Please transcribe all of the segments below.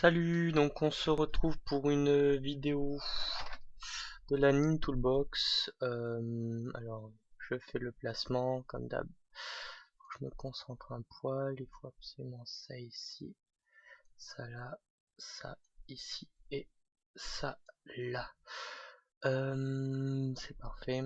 Salut, donc on se retrouve pour une vidéo de la Nintoolbox. Alors, je fais le placement comme d'hab. Je me concentre un poil, il faut absolument ça ici, ça là, ça ici et ça là. C'est parfait.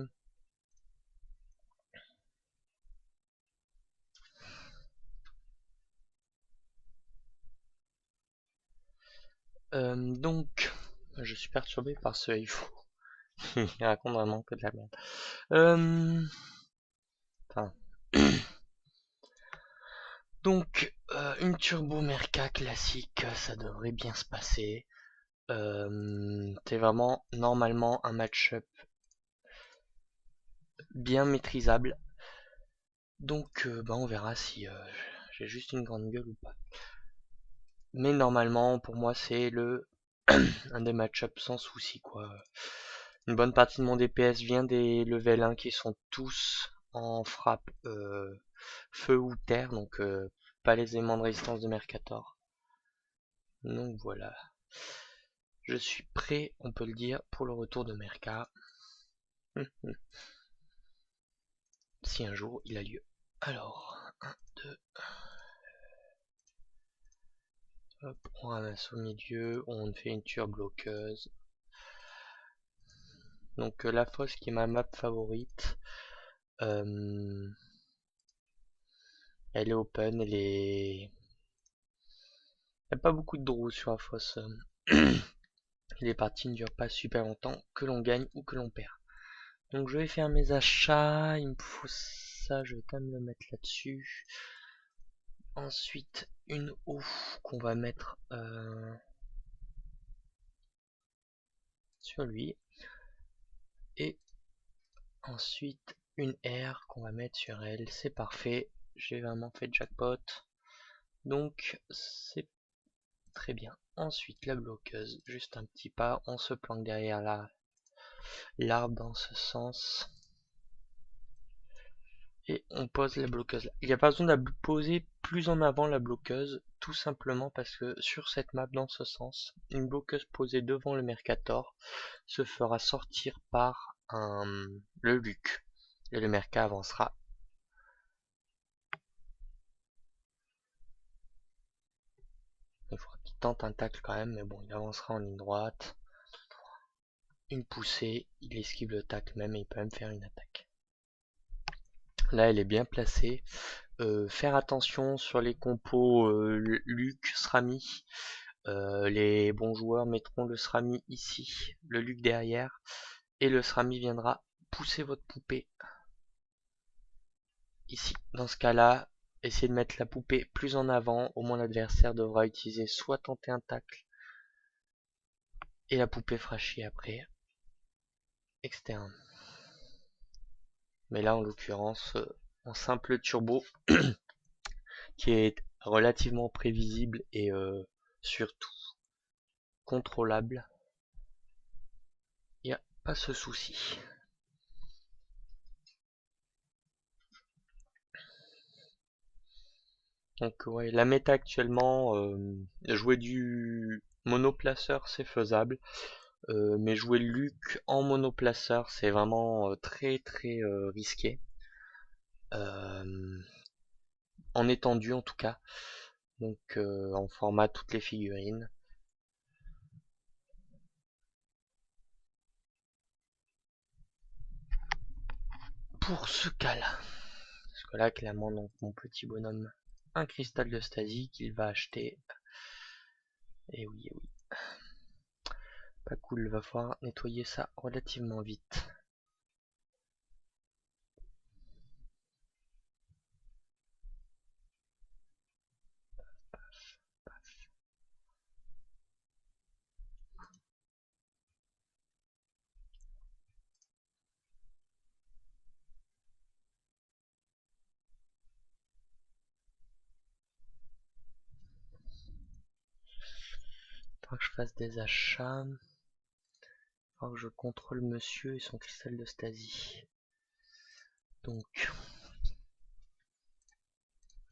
Donc, je suis perturbé par ce iPhone. Il raconte vraiment que de la merde. Enfin, donc, une Turbo Merca classique, ça devrait bien se passer. C'est vraiment normalement un match-up bien maîtrisable. Donc, on verra si j'ai juste une grande gueule ou pas. Mais normalement, pour moi, c'est le un des match-up sans souci, quoi. Une bonne partie de mon DPS vient des level 1 qui sont tous en frappe feu ou terre, donc pas les aimants de résistance de Mercator. Donc voilà. Je suis prêt, on peut le dire, pour le retour de Merca. Si un jour il a lieu. Alors, 1, 2, hop, on ramasse au milieu, on fait une bloqueuse. Donc la fosse qui est ma map favorite, euh, elle est open, il n'y a pas beaucoup de draws sur la fosse. Les parties ne durent pas super longtemps, que l'on gagne ou que l'on perd. Donc je vais faire mes achats, il me faut ça, je vais quand même le mettre là-dessus. Ensuite, une eau qu'on va mettre sur lui. Et ensuite, une R qu'on va mettre sur elle. C'est parfait. J'ai vraiment fait jackpot. Donc, c'est très bien. Ensuite, la bloqueuse. Juste un petit pas. On se planque derrière l'arbre dans ce sens. Et on pose la bloqueuse là. Il n'y a pas besoin de la poser plus en avant la bloqueuse. Tout simplement parce que sur cette map dans ce sens, une bloqueuse posée devant le Mercator se fera sortir par le Luc. Et le Merca avancera. Il faudra qu'il tente un tacle quand même, mais bon, il avancera en ligne droite. Une poussée, il esquive le tacle même et il peut même faire une attaque. Là, elle est bien placée. Faire attention sur les compos Luc, Srami. Les bons joueurs mettront le Srami ici, le Luc derrière, et le Srami viendra pousser votre poupée ici. Dans ce cas-là, essayez de mettre la poupée plus en avant, au moins l'adversaire devra utiliser soit tenter un tacle, et la poupée fera chier après, externe. Mais là, en l'occurrence, en simple turbo, qui est relativement prévisible et surtout contrôlable, il n'y a pas ce souci. Donc ouais, la méta actuellement, jouer du monoplaceur c'est faisable, mais jouer le Luc en monoplaceur c'est vraiment très très risqué, euh, en étendue en tout cas, donc en format toutes les figurines. Pour ce cas-là, parce que là clairement donc, mon petit bonhomme, un cristal de Stasie qu'il va acheter, et oui, pas cool, va falloir nettoyer ça relativement vite. Faudra que je fasse des achats. Faudra que je contrôle monsieur et son cristal de Stasie. Donc,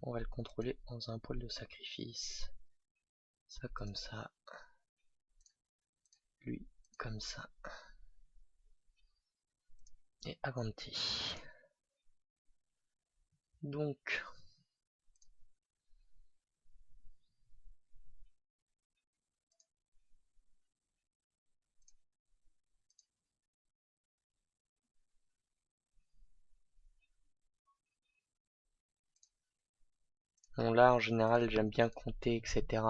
on va le contrôler dans un pôle de sacrifice. Ça comme ça. Lui comme ça. Et Avanti. Donc, bon là en général j'aime bien compter, etc.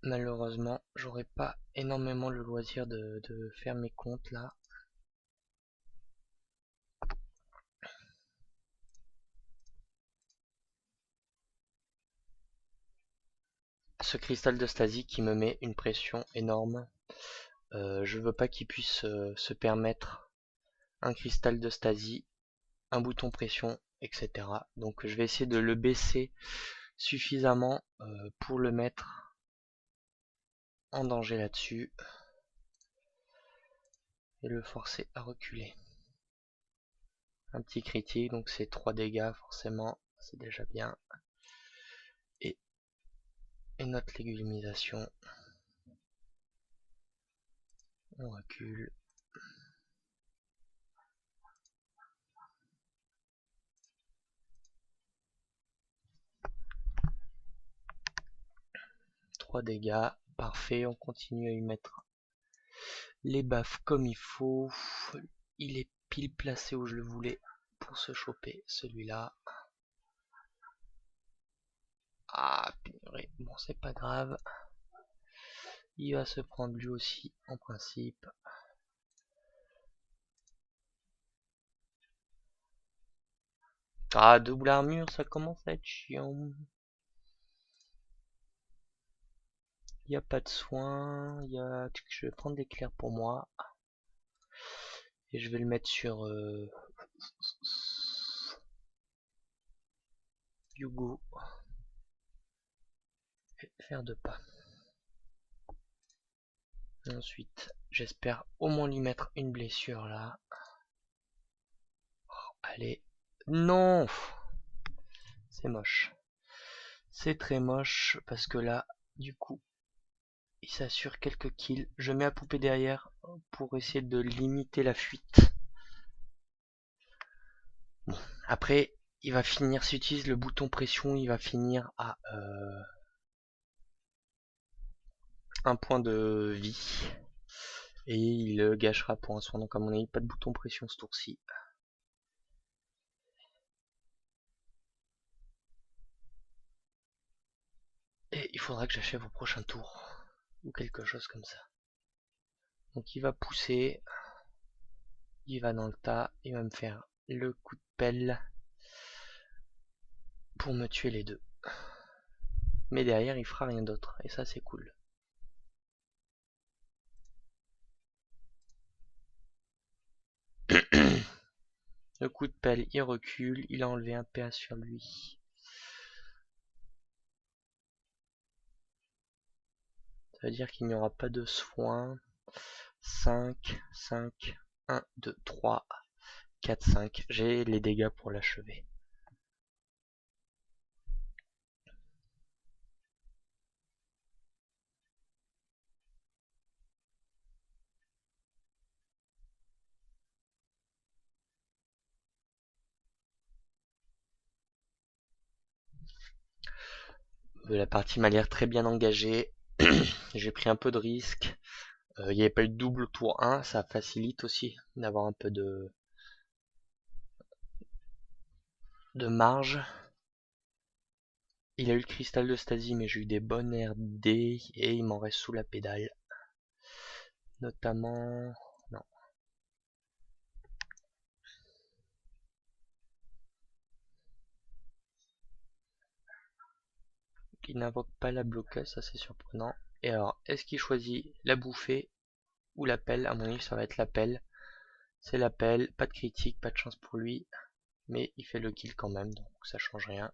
Malheureusement, j'aurais pas énormément le loisir de faire mes comptes là. Ce cristal de Stasie qui me met une pression énorme. Je veux pas qu'il puisse se permettre un cristal de Stasie, un bouton pression, etc. Donc je vais essayer de le baisser suffisamment pour le mettre en danger là-dessus et le forcer à reculer. Un petit critique, donc c'est 3 dégâts forcément, c'est déjà bien. Et notre légumisation. On recule. Trois dégâts, parfait, on continue à y mettre les baffes comme il faut. Il est pile placé où je le voulais pour se choper celui-là. Ah purée, bon c'est pas grave. Il va se prendre lui aussi en principe. Ah, double armure, ça commence à être chiant. Il n'y a pas de soin. Je vais prendre l'éclair pour moi. Et je vais le mettre sur Yugo. Et faire 2 pas. Et ensuite, j'espère au moins lui mettre une blessure là. Oh, allez. Non! C'est moche. C'est très moche parce que là, du coup, il s'assure quelques kills. Je mets la poupée derrière pour essayer de limiter la fuite. Bon, après, il va finir, s'il utilise le bouton pression, il va finir à 1 point de vie. Et il le gâchera pour un soin. Donc à mon avis, pas de bouton pression ce tour-ci. Et il faudra que j'achève au prochain tour. Ou quelque chose comme ça. Donc il va pousser. Il va dans le tas. Il va me faire le coup de pelle. Pour me tuer les deux. Mais derrière, il fera rien d'autre. Et ça, c'est cool. Le coup de pelle, il recule. Il a enlevé un PA sur lui. Ça veut dire qu'il n'y aura pas de soin. 5, 5, 1, 2, 3, 4, 5. J'ai les dégâts pour l'achever. La partie m'a l'air très bien engagée. J'ai pris un peu de risque. Il n'y avait pas eu de double tour 1, ça facilite aussi d'avoir un peu de marge. Il a eu le cristal de Stasie, mais j'ai eu des bonnes RD et il m'en reste sous la pédale. Notamment... non. Il n'invoque pas la bloqueuse, ça c'est surprenant. Et alors, est-ce qu'il choisit la bouffée ou l'appel? À mon avis, ça va être l'appel. C'est l'appel, pas de critique, pas de chance pour lui. Mais il fait le kill quand même, donc ça change rien.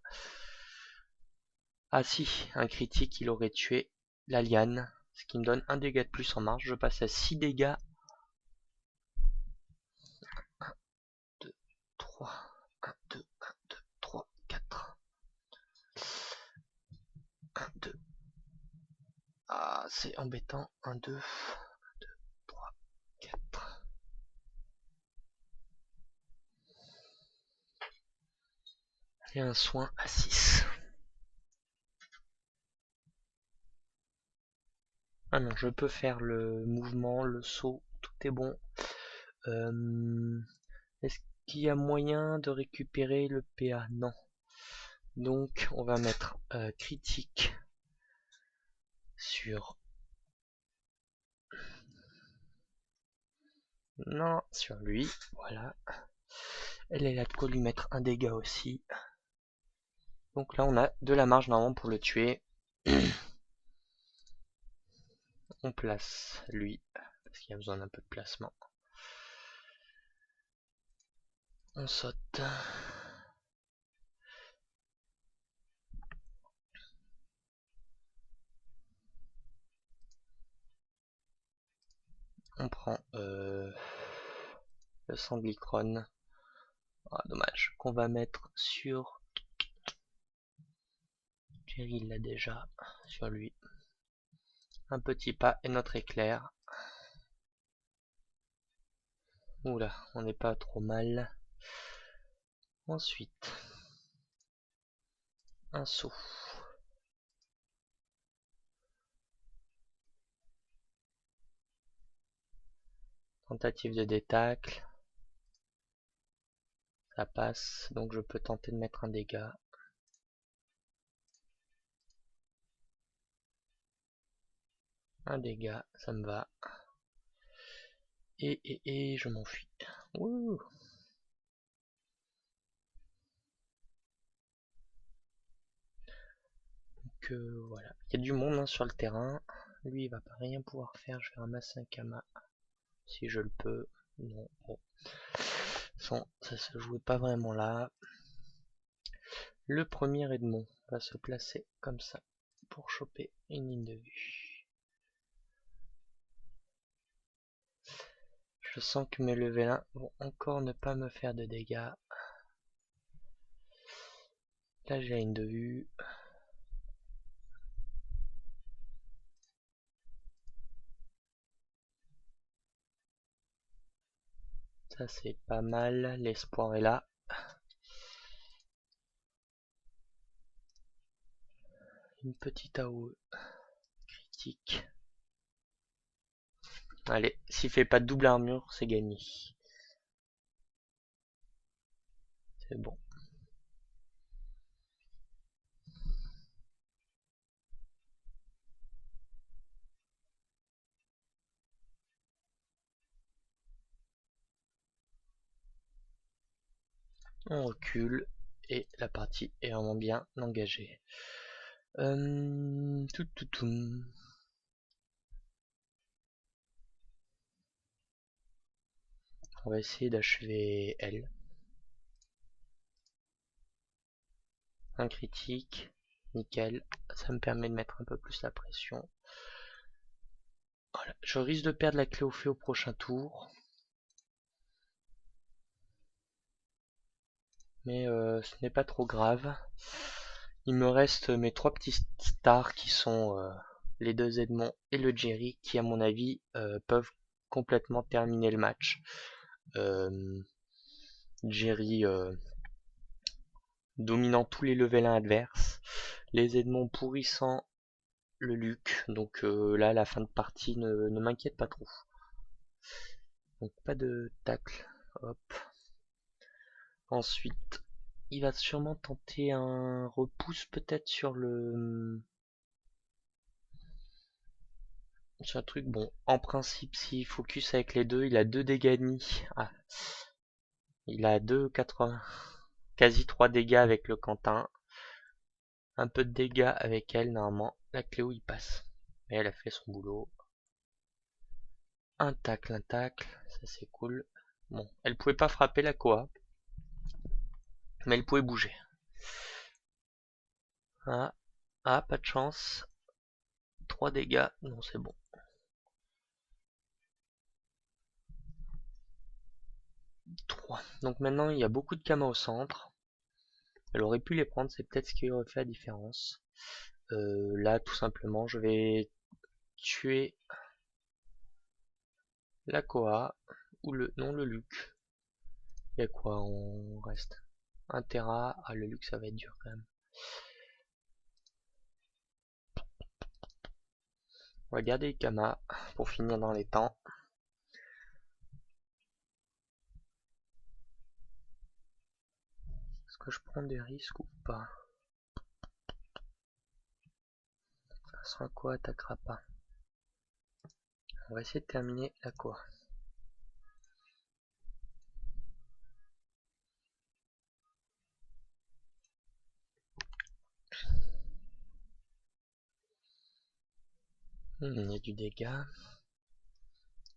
Ah si, un critique, il aurait tué la liane. ce qui me donne un dégât de plus en marge. Je passe à 6 dégâts. 1, 2, 3, 1, 2, 1, 2, 3, 4. 1, 2. Ah, c'est embêtant. 1, 2, 2, 3, 4. Et un soin à 6. Ah non, je peux faire le mouvement, le saut, tout est bon. Est-ce qu'il y a moyen de récupérer le PA? Non. Donc on va mettre critique sur... Non, sur lui, voilà. Elle est là de quoi lui mettre un dégât aussi. Donc là on a de la marge normalement pour le tuer. On place lui, parce qu'il y a besoin d'un peu de placement. On saute. On prend le Sanglicron. Ah, dommage. Qu'on va mettre sur... Jerry il l'a déjà. Sur lui. Un petit pas et notre éclair. Oula, on n'est pas trop mal. Ensuite, un saut. Tentative de détacle. Ça passe, donc je peux tenter de mettre un dégât. Un dégât, ça me va. Et je m'enfuis. Wouh! Donc voilà, il y a du monde hein, sur le terrain. Lui, il va pas rien pouvoir faire. Je vais ramasser un Kama si je le peux. Non, bon. Ça se jouait pas vraiment là. Le premier Edmond va se placer comme ça pour choper une ligne de vue. Je sens que mes level 1 vont encore ne pas me faire de dégâts. Là j'ai une de vue. Ça c'est pas mal, l'espoir est là. Une petite AOE critique. Allez, s'il fait pas de double armure, c'est gagné. C'est bon. On recule et la partie est vraiment bien engagée. On va essayer d'achever elle. Un critique, nickel. Ça me permet de mettre un peu plus la pression. Voilà. Je risque de perdre la clé au feu au prochain tour. Mais ce n'est pas trop grave. Il me reste mes 3 petits stars qui sont les 2 Edmond et le Jerry qui à mon avis peuvent complètement terminer le match. Jerry dominant tous les level 1 adverses, les Edmond pourrissant le Luc, donc là la fin de partie ne m'inquiète pas trop. Donc pas de tacle, hop. Ensuite, il va sûrement tenter un repousse peut-être sur le... C'est un truc, bon, en principe, s'il focus avec les deux, il a 2 dégâts ennemis. Ah. Il a 2,80, quasi 3 dégâts avec le Quentin. Un peu de dégâts avec elle, normalement. La Cléo, il passe. Mais elle a fait son boulot. Un tacle, ça c'est cool. Bon, elle pouvait pas frapper la Koa. Mais elle pouvait bouger. Ah, pas de chance. 3 dégâts, non c'est bon. 3. Donc maintenant il y a beaucoup de Kama au centre. Elle aurait pu les prendre, c'est peut-être ce qui aurait fait la différence. Là tout simplement je vais tuer la Koa, ou le... non le Luc. Il y a quoi on reste? Un Terra, ah le Luc ça va être dur quand même. On va garder Kama pour finir dans les temps. Est-ce que je prends des risques ou pas? Ça sera quoi, attaquera pas. On va essayer de terminer la Koa. Il y a du dégât.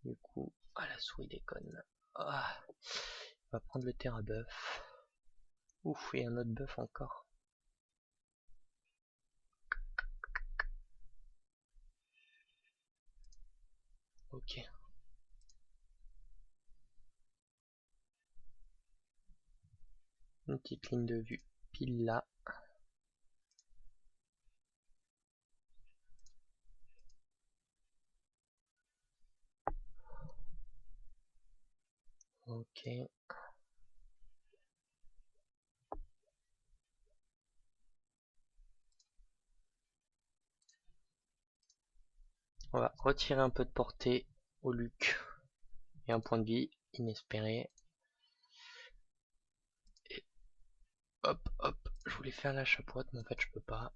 Du coup, ah la souris déconne. Ah, on va prendre le Terra buff. Ouf, et un autre buff encore. Ok. Une petite ligne de vue pile là. Ok. On va retirer un peu de portée au Luc. Et un point de vie inespéré. Et hop, hop. Je voulais faire la chapote, mais en fait je peux pas.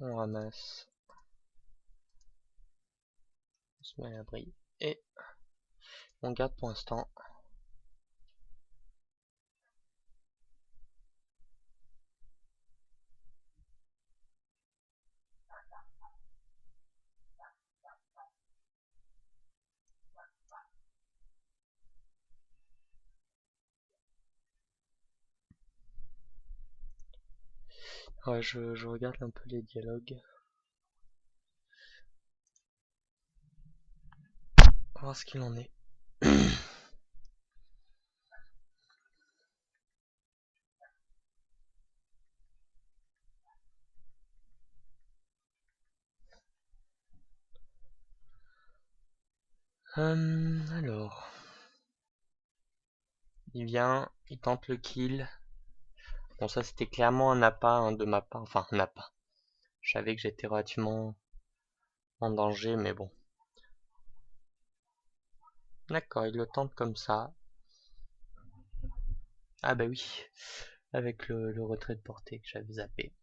On ramasse. On se met à l'abri. Et on garde pour l'instant. Ouais, je regarde un peu les dialogues. On va voir ce qu'il en est. Alors. Il vient, il tente le kill. Bon, ça c'était clairement un appât de ma part. Enfin, un appât. Je savais que j'étais relativement en danger, mais bon. D'accord, il le tente comme ça. Ah bah oui, avec le retrait de portée que j'avais zappé.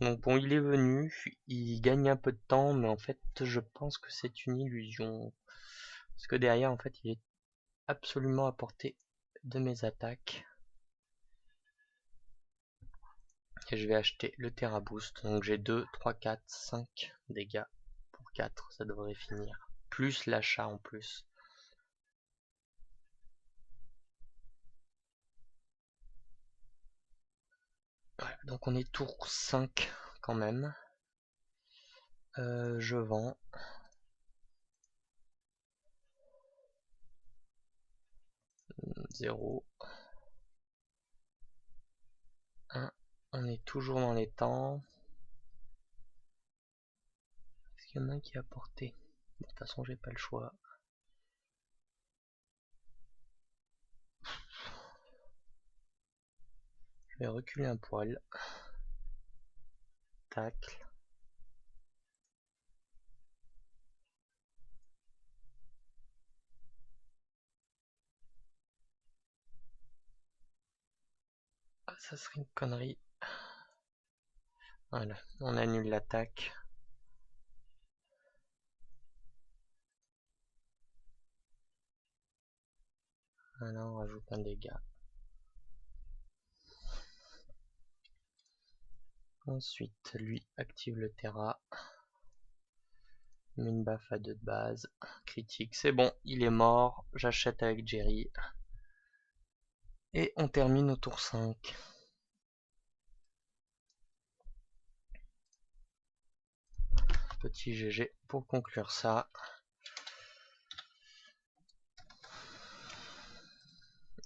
Donc bon, il est venu, il gagne un peu de temps, mais en fait, je pense que c'est une illusion. Parce que derrière, en fait, il est absolument à portée de mes attaques. Et je vais acheter le Terra Boost. Donc j'ai 2, 3, 4, 5 dégâts pour 4, ça devrait finir. Plus l'achat en plus. Voilà, donc on est tour 5 quand même. Je vends. 0. 1. On est toujours dans les temps. Est-ce qu'il y en a un qui a porté? De toute façon, j'ai pas le choix. Je vais reculer un poil. Tacle. Ah, ça serait une connerie. Voilà, on annule l'attaque. Voilà, on rajoute un dégât. Ensuite, lui active le Terra. Une baffe à 2 de base. Critique, c'est bon, il est mort. J'achète avec Jerry. Et on termine au tour 5. Petit GG pour conclure ça.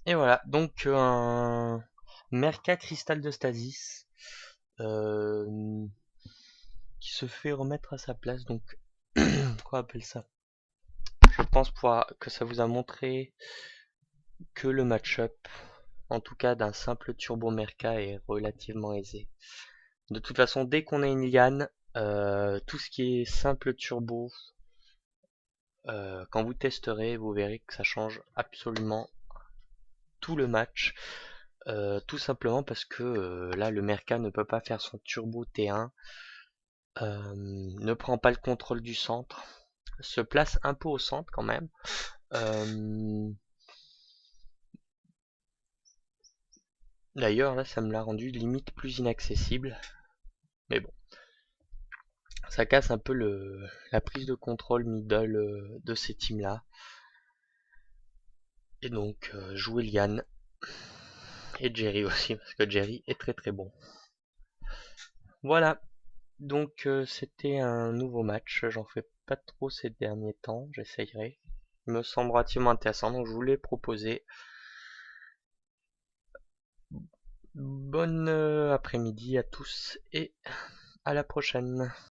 Et voilà, donc un Merca Cristal de Stasis qui se fait remettre à sa place. Donc, quoi appelle ça? Je pense que ça vous a montré que le match-up, en tout cas d'un simple Turbo Merca, est relativement aisé. De toute façon, dès qu'on a une liane, tout ce qui est simple turbo, quand vous testerez, vous verrez que ça change absolument tout le match. Tout simplement parce que là, le Merca ne peut pas faire son turbo T1, ne prend pas le contrôle du centre, se place un peu au centre quand même. D'ailleurs, là, ça me l'a rendu limite plus inaccessible. Mais bon, ça casse un peu la prise de contrôle middle de ces teams-là. Et donc, jouer Liane. Et Jerry aussi, parce que Jerry est très très bon. Voilà, donc c'était un nouveau match. J'en fais pas trop ces derniers temps, j'essayerai. Il me semble relativement intéressant, donc je vous l'ai proposé. Bonne après-midi à tous et à la prochaine.